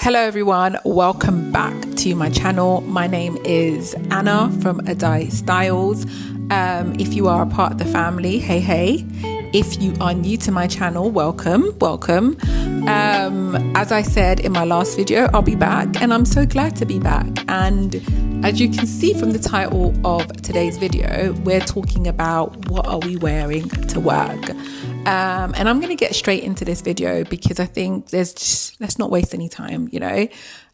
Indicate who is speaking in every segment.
Speaker 1: Hello everyone, welcome back to my channel. My name is Anna from Adai Styles. If you are a part of the family, hey. If you are new to my channel, welcome. As I said in my last video, I'll be back and I'm so glad to be back. And as you can see from the title of today's video, we're talking about what are we wearing to work. And I'm going to get straight into this video because I think let's not waste any time, you know.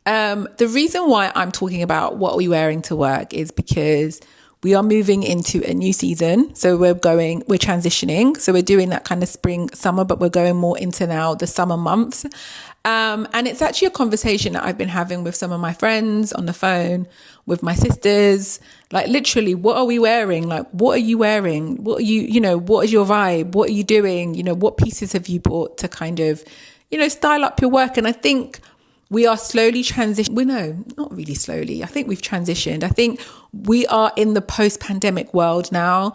Speaker 1: The reason why I'm talking about what are we wearing to work is because we are moving into a new season. So we're transitioning. So we're doing that kind of spring, summer, but we're going more into now the summer months. And it's actually a conversation that I've been having with some of my friends on the phone, with my sisters, like literally, what are we wearing? Like, what are you wearing? What are what is your vibe? What are you doing? What pieces have you bought to kind of, style up your work? And I think we are slowly transitioning. Well, no, not really slowly. I think we've transitioned. I think we are in the post-pandemic world now.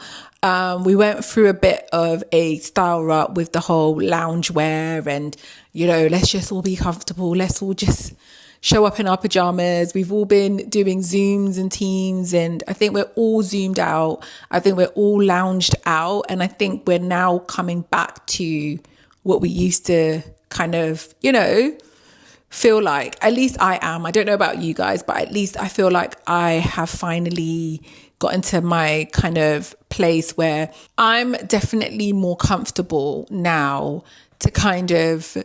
Speaker 1: We went through a bit of a style rut with the whole lounge wear and, let's just all be comfortable. Let's all just show up in our pajamas. We've all been doing Zooms and Teams, and I think we're all zoomed out. I think we're all lounged out. And I think we're now coming back to what we used to kind of, feel like. At least I am. I don't know about you guys, but at least I feel like I have finally gotten to my kind of place where I'm definitely more comfortable now to kind of,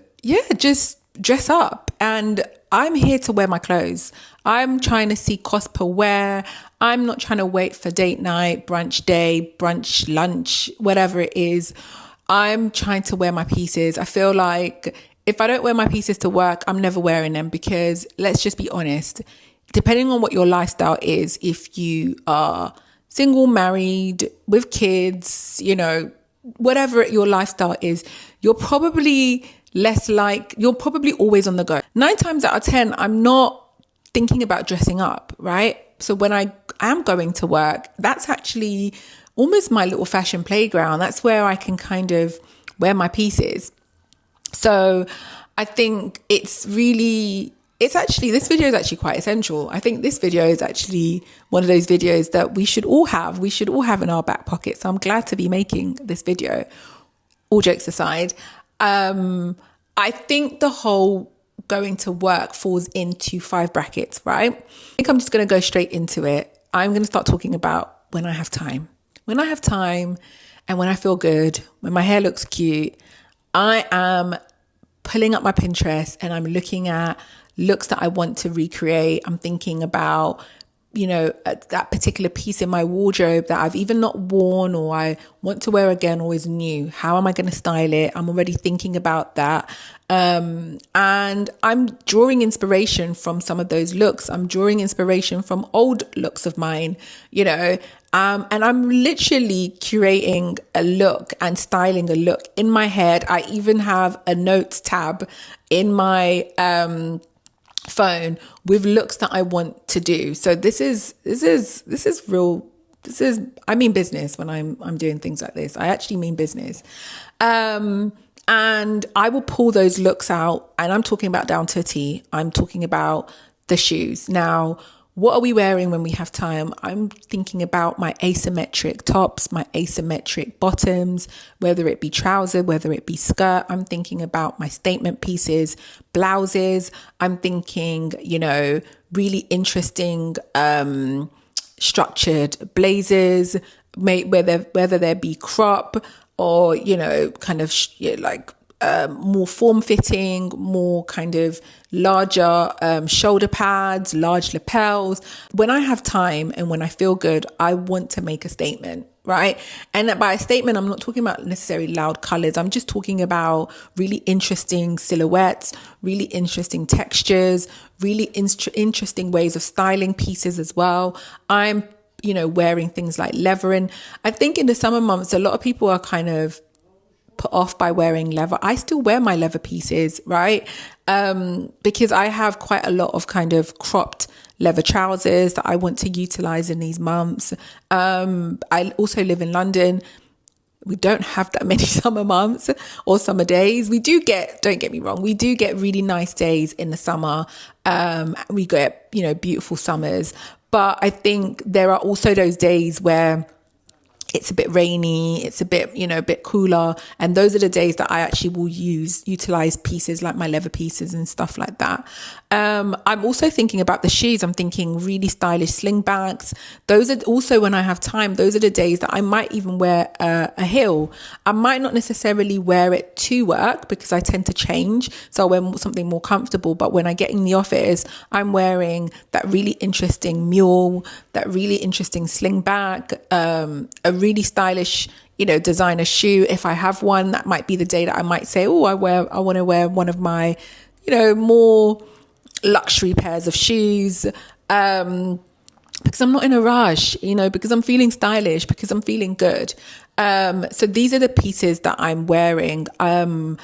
Speaker 1: just dress up. And I'm here to wear my clothes. I'm trying to see cost per wear. I'm not trying to wait for date night, brunch day, brunch, lunch, whatever it is. I'm trying to wear my pieces. I feel like if I don't wear my pieces to work, I'm never wearing them because let's just be honest, depending on what your lifestyle is, if you are single, married, with kids, whatever your lifestyle is, you're probably you're probably always on the go. 9 times out of 10, I'm not thinking about dressing up, right? So when I am going to work, that's actually almost my little fashion playground. That's where I can kind of wear my pieces. So I think this video is actually quite essential. I think this video is actually one of those videos that we should all have in our back pocket. So I'm glad to be making this video. All jokes aside, I think the whole going to work falls into 5 brackets, right? I think I'm just going to go straight into it. I'm going to start talking about when I have time. When I have time and when I feel good, when my hair looks cute, I am pulling up my Pinterest and I'm looking at looks that I want to recreate. I'm thinking about, that particular piece in my wardrobe that I've even not worn or I want to wear again or is new. How am I going to style it? I'm already thinking about that. And I'm drawing inspiration from some of those looks. I'm drawing inspiration from old looks of mine, and I'm literally curating a look and styling a look in my head. I even have a notes tab in my phone with looks that I want to do. So this is real. I mean business when I'm doing things like this. I actually mean business. And I will pull those looks out, and I'm talking about down to a T. I'm talking about the shoes. Now, what are we wearing when we have time? I'm thinking about my asymmetric tops, my asymmetric bottoms, whether it be trouser, whether it be skirt. I'm thinking about my statement pieces, blouses. I'm thinking, really interesting, structured blazers, whether there be crop or, kind of more form-fitting, more kind of larger shoulder pads, large lapels. When I have time and when I feel good, I want to make a statement, right? And by a statement, I'm not talking about necessarily loud colors. I'm just talking about really interesting silhouettes, really interesting textures, really interesting ways of styling pieces as well. I'm, wearing things like leather. And I think in the summer months, a lot of people are kind of put off by wearing leather. I still wear my leather pieces, right? Because I have quite a lot of kind of cropped leather trousers that I want to utilize in these months. I also live in London. We don't have that many summer months or summer days. We do get, don't get me wrong, we do get really nice days in the summer. We get, beautiful summers. But I think there are also those days where it's a bit rainy, it's a bit, a bit cooler. And those are the days that I actually will utilize pieces like my leather pieces and stuff like that. I'm also thinking about the shoes. I'm thinking really stylish slingbacks. Those are also, when I have time, those are the days that I might even wear a heel. I might not necessarily wear it to work because I tend to change. So I'll wear something more comfortable. But when I get in the office, I'm wearing that really interesting mule, that really interesting slingback, a really stylish, designer shoe. If I have one, that might be the day that I might say, oh, I want to wear one of my, more luxury pairs of shoes. Because I'm not in a rush, because I'm feeling stylish, because I'm feeling good. So these are the pieces that I'm wearing. I'm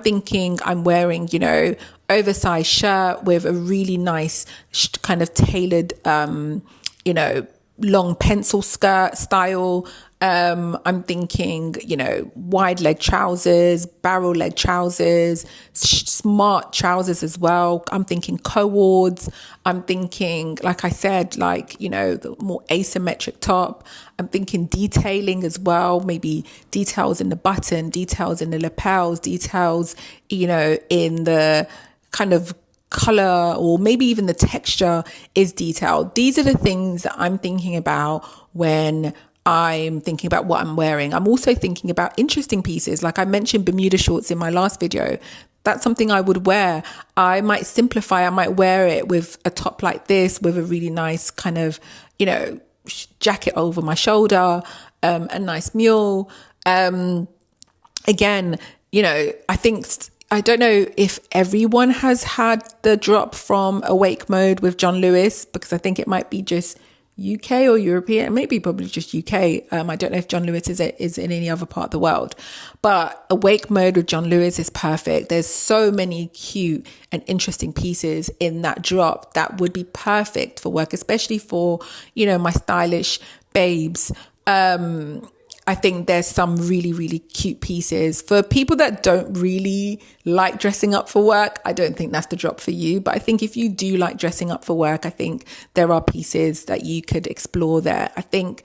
Speaker 1: thinking I'm wearing, oversized shirt with a really nice kind of tailored, long pencil skirt style. I'm thinking, wide leg trousers, barrel leg trousers, smart trousers as well. I'm thinking cords. I'm thinking, like I said, the more asymmetric top. I'm thinking detailing as well, maybe details in the button, details in the lapels, details, in the kind of color, or maybe even the texture is detailed. These are the things that I'm thinking about when I'm thinking about what I'm wearing. I'm also thinking about interesting pieces. Like I mentioned Bermuda shorts in my last video. That's something I would wear. I might simplify. I might wear it with a top like this, with a really nice kind of, jacket over my shoulder, a nice mule. Again, I think, I don't know if everyone has had the drop from Awake Mode with John Lewis, because I think it might be just UK or European, maybe probably just UK. I don't know if John Lewis is in any other part of the world, but Awake Mode with John Lewis is perfect. There's so many cute and interesting pieces in that drop that would be perfect for work, especially for, my stylish babes. I think there's some really, really cute pieces. For people that don't really like dressing up for work, I don't think that's the drop for you. But I think if you do like dressing up for work, I think there are pieces that you could explore there. I think,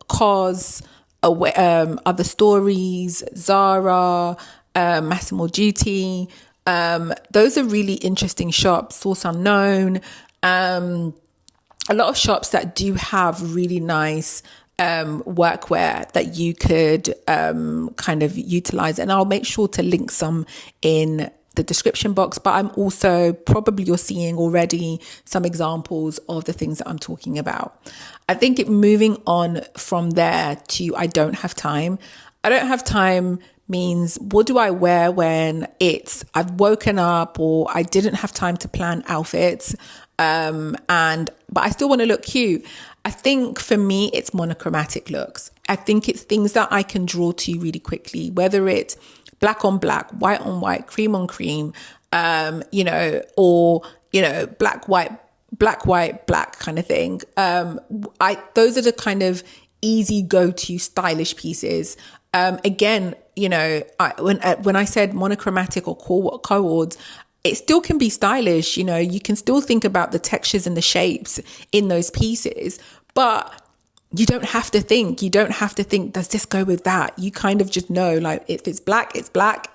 Speaker 1: COS, Other Stories, Zara, Massimo Dutti, those are really interesting shops. Source Unknown, a lot of shops that do have really nice workwear that you could kind of utilize, and I'll make sure to link some in the description box. But I'm also, probably you're seeing already some examples of the things that I'm talking about. I think moving on from there to I don't have time means, what do I wear when I've woken up or I didn't have time to plan outfits, but I still want to look cute. I think for me, it's monochromatic looks. I think it's things that I can draw to really quickly, whether it's black on black, white on white, cream on cream, or, black, white, black kind of thing. Those are the kind of easy go-to stylish pieces. Again, when I said monochromatic or cords, it still can be stylish. You can still think about the textures and the shapes in those pieces, but you don't have to think, does this go with that? You kind of just know, like, if it's black,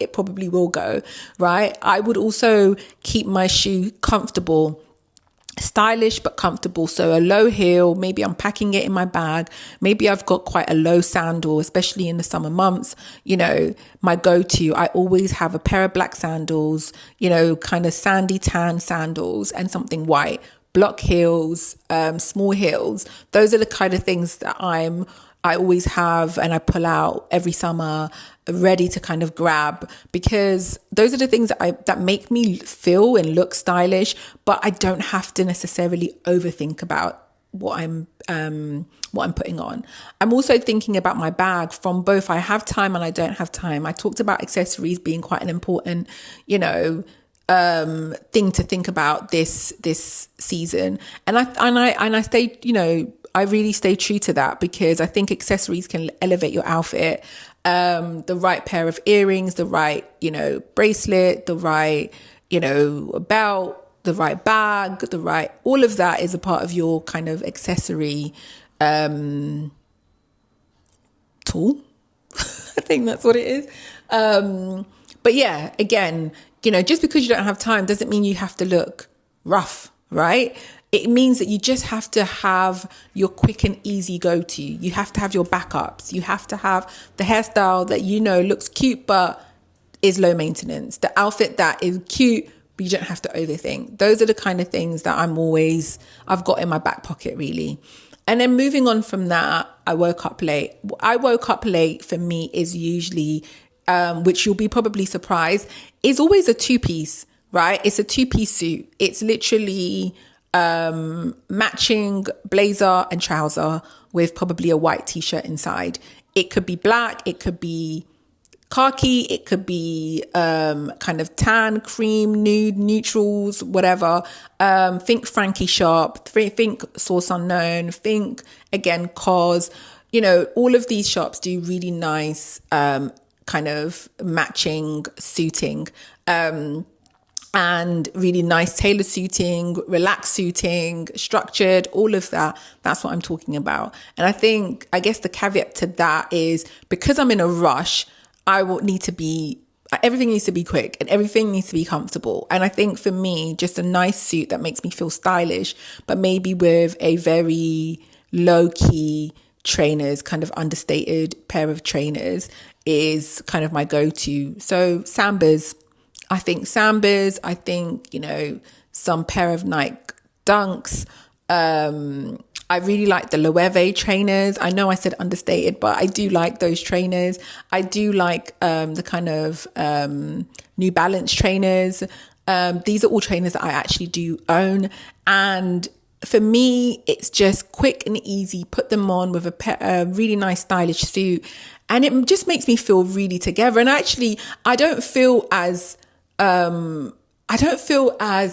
Speaker 1: it probably will go, right? I would also keep my shoe comfortable, stylish but comfortable. So a low heel, maybe I'm packing it in my bag, maybe I've got quite a low sandal, especially in the summer months. My go-to, I always have a pair of black sandals, kind of sandy tan sandals, and something white, block heels, small heels. Those are the kind of things that I always have and I pull out every summer, ready to kind of grab, because those are the things that make me feel and look stylish, but I don't have to necessarily overthink about what I'm putting on. I'm also thinking about my bag from both I have time and I don't have time. I talked about accessories being quite an important, thing to think about this season, and I stay I really stay true to that, because I think accessories can elevate your outfit. The right pair of earrings, the right, bracelet, the right, belt, the right bag, all of that is a part of your kind of accessory tool. I think that's what it is. But yeah, again, just because you don't have time doesn't mean you have to look rough, right? It means that you just have to have your quick and easy go-to. You have to have your backups. You have to have the hairstyle that looks cute but is low maintenance. The outfit that is cute but you don't have to overthink. Those are the kind of things that I've got in my back pocket, really. And then moving on from that, I woke up late. For me is usually, which you'll be probably surprised, is always a two-piece, right? It's a two-piece suit. It's literally matching blazer and trouser with probably a white t-shirt inside. It could be black, it could be khaki, it could be kind of tan, cream, nude, neutrals, whatever. Think Frankie Shop, think Source Unknown, think again COS. All of these shops do really nice kind of matching suiting. And really nice tailor suiting, relaxed suiting, structured, all of that. That's what I'm talking about. And I guess the caveat to that is, because I'm in a rush, everything needs to be quick and everything needs to be comfortable. And I think for me, just a nice suit that makes me feel stylish, but maybe with a very low key trainers, kind of understated pair of trainers, is kind of my go-to. So Sambas, I think some pair of Nike Dunks. I really like the Loewe trainers. I know I said understated, but I do like those trainers. I do like the kind of New Balance trainers. These are all trainers that I actually do own. And for me, it's just quick and easy. Put them on with a really nice stylish suit. And it just makes me feel really together. And actually, I don't feel as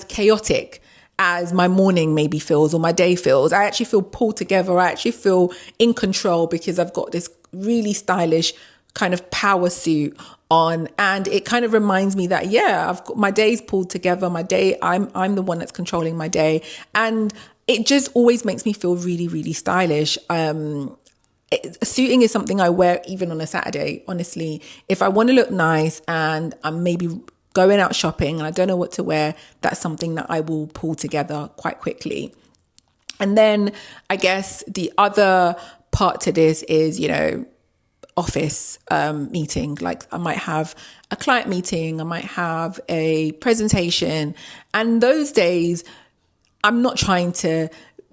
Speaker 1: chaotic as my morning maybe feels or my day feels. I actually feel pulled together. I actually feel in control because I've got this really stylish kind of power suit on, and it kind of reminds me that I've got my day's pulled together. My day, I'm the one that's controlling my day, and it just always makes me feel really, really stylish. Suiting is something I wear even on a Saturday. Honestly, if I want to look nice and I'm maybe going out shopping and I don't know what to wear, that's something that I will pull together quite quickly. And then I guess the other part to this is, office meeting. Like I might have a client meeting, I might have a presentation, and those days I'm not trying to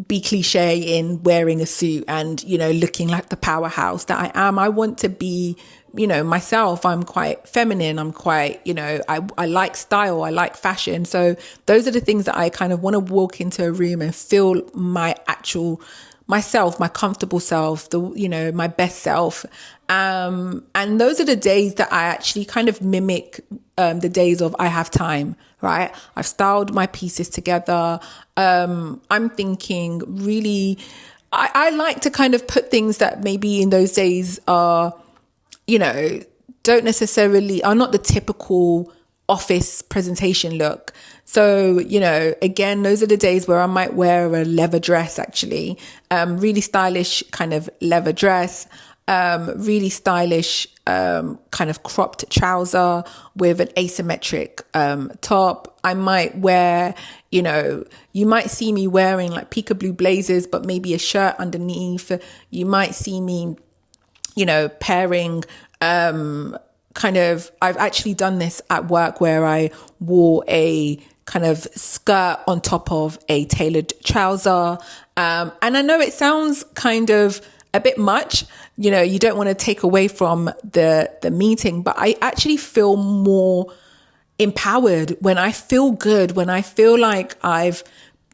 Speaker 1: be cliche in wearing a suit and, looking like the powerhouse that I am. I want to be myself. I'm quite feminine. I'm quite, I like style. I like fashion. So those are the things that I kind of want to walk into a room and feel my actual myself, my comfortable self, my best self. And those are the days that I actually kind of mimic the days of I have time, right? I've styled my pieces together. I'm thinking really, I like to kind of put things that maybe in those days are, don't necessarily are not the typical office presentation look. So, again, those are the days where I might wear a leather dress, actually, really stylish kind of leather dress, really stylish kind of cropped trouser with an asymmetric top. I might wear, you might see me wearing like peekaboo blazers, but maybe a shirt underneath. You might see me pairing, I've actually done this at work where I wore a kind of skirt on top of a tailored trouser. And I know it sounds kind of a bit much, you don't want to take away from the meeting, but I actually feel more empowered when I feel good, when I feel like I've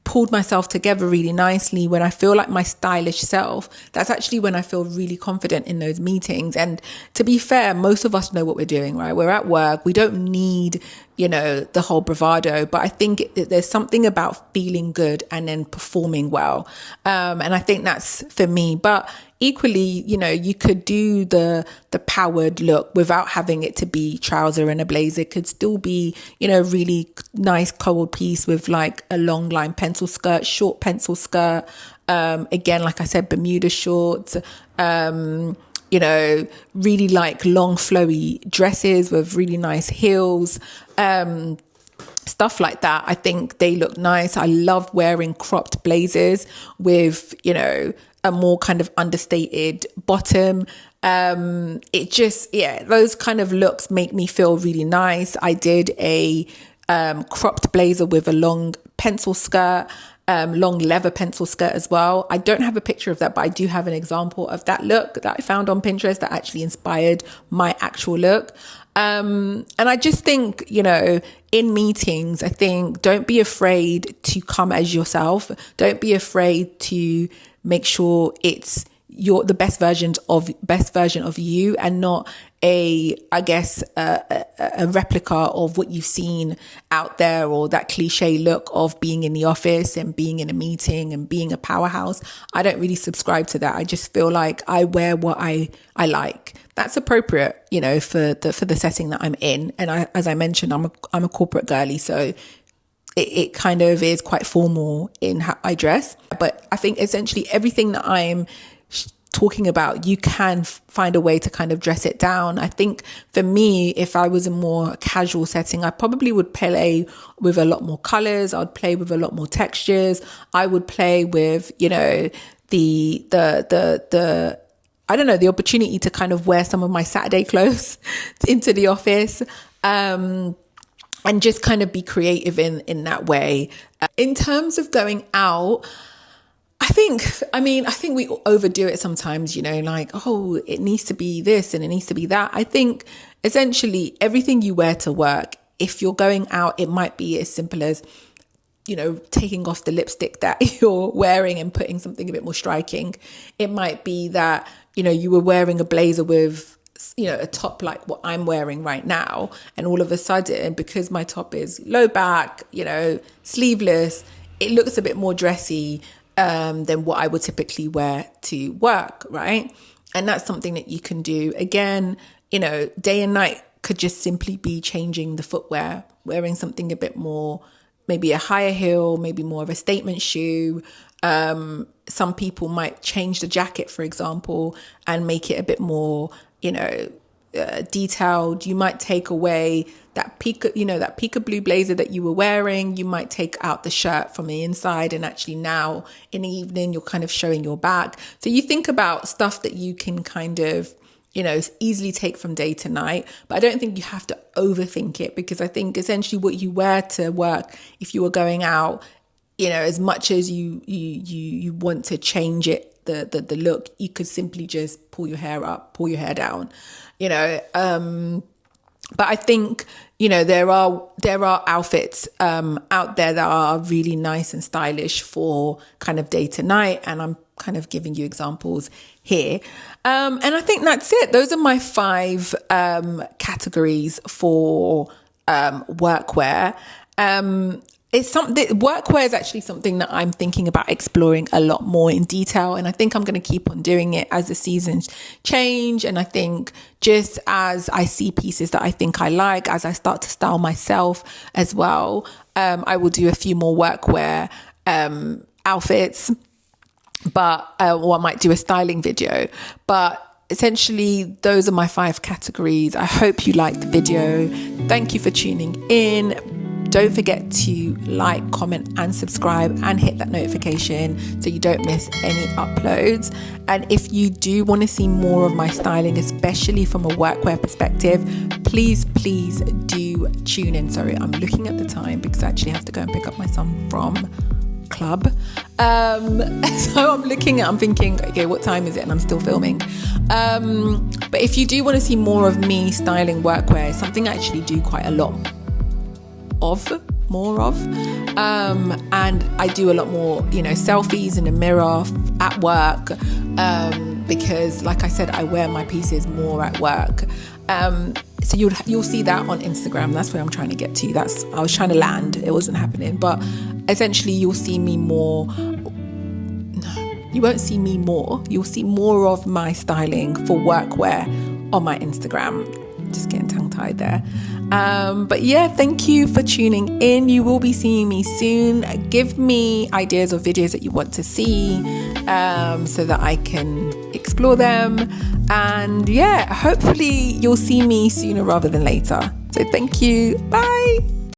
Speaker 1: pulled myself together really nicely, when I feel like my stylish self. That's actually when I feel really confident in those meetings. And to be fair, most of us know what we're doing, right? We're at work. We don't need the whole bravado. But I think there's something about feeling good and then performing well. And I think that's for me. But equally, you could do the powered look without having it to be trouser and a blazer. It could still be, really nice cold piece with like a long line pencil skirt, short pencil skirt. Again, like I said, Bermuda shorts, really like long flowy dresses with really nice heels, stuff like that. I think they look nice. I love wearing cropped blazers with, a more kind of understated bottom. Those kind of looks make me feel really nice. I did a cropped blazer with a long pencil skirt, long leather pencil skirt as well. I don't have a picture of that, but I do have an example of that look that I found on Pinterest that actually inspired my actual look. And I just think, in meetings, I think don't be afraid to come as yourself. Don't be afraid to make sure it's the best version of you, and not a replica of what you've seen out there, or that cliche look of being in the office and being in a meeting and being a powerhouse. I don't really subscribe to that. I just feel like I wear what I like. That's appropriate, for the setting that I'm in. And as I mentioned, I'm a corporate girly, so it kind of is quite formal in how I dress. But I think essentially everything that I'm talking about, you can find a way to kind of dress it down. I think for me, if I was a more casual setting, I probably would play with a lot more colors. I would play with a lot more textures. I would play with, the opportunity to kind of wear some of my Saturday clothes into the office. And just kind of be creative in that way. In terms of going out, I think we overdo it sometimes, like, oh, it needs to be this and it needs to be that. I think essentially everything you wear to work, if you're going out, it might be as simple as, taking off the lipstick that you're wearing and putting something a bit more striking. It might be that, you were wearing a blazer with, a top like what I'm wearing right now, and all of a sudden, because my top is low back, sleeveless, it looks a bit more dressy than what I would typically wear to work, right? And that's something that you can do. Again, day and night could just simply be changing the footwear, wearing something a bit more, maybe a higher heel, maybe more of a statement shoe. Some people might change the jacket, for example, and make it a bit more, detailed. You might take away that peekaboo blazer that you were wearing. You might take out the shirt from the inside, and actually now in the evening, you're kind of showing your back. So you think about stuff that you can kind of, easily take from day to night, but I don't think you have to overthink it, because I think essentially what you wear to work, if you were going out, as much as you want to change it, the look, you could simply just pull your hair up, pull your hair down, but I think, there are outfits out there that are really nice and stylish for kind of day to night. And I'm kind of giving you examples here. And I think that's it. Those are my 5 categories for workwear. Workwear is actually something that I'm thinking about exploring a lot more in detail, and I think I'm going to keep on doing it as the seasons change. And I think just as I see pieces that I think I like, as I start to style myself as well, I will do a few more workwear outfits, or I might do a styling video. But essentially, those are my 5 categories. I hope you liked the video. Thank you for tuning in. Don't forget to like, comment and subscribe, and hit that notification so you don't miss any uploads. And if you do want to see more of my styling, especially from a workwear perspective, please do tune in. Sorry, I'm looking at the time because I actually have to go and pick up my son from club. So I'm thinking, okay, what time is it? And I'm still filming. But if you do want to see more of me styling workwear, something I actually do quite a lot more of, and I do a lot more selfies in the mirror at work, because like I said, I wear my pieces more at work. So you'll see that on Instagram. That's where I'm trying to get to. I was trying to land. It wasn't happening. But essentially, you'll see me more. No, you won't see me more. You'll see more of my styling for workwear on my Instagram. Just getting tongue-tied there. But yeah, thank you for tuning in. You will be seeing me soon. Give me ideas of videos that you want to see, so that I can explore them. And yeah, hopefully you'll see me sooner rather than later. So thank you. Bye.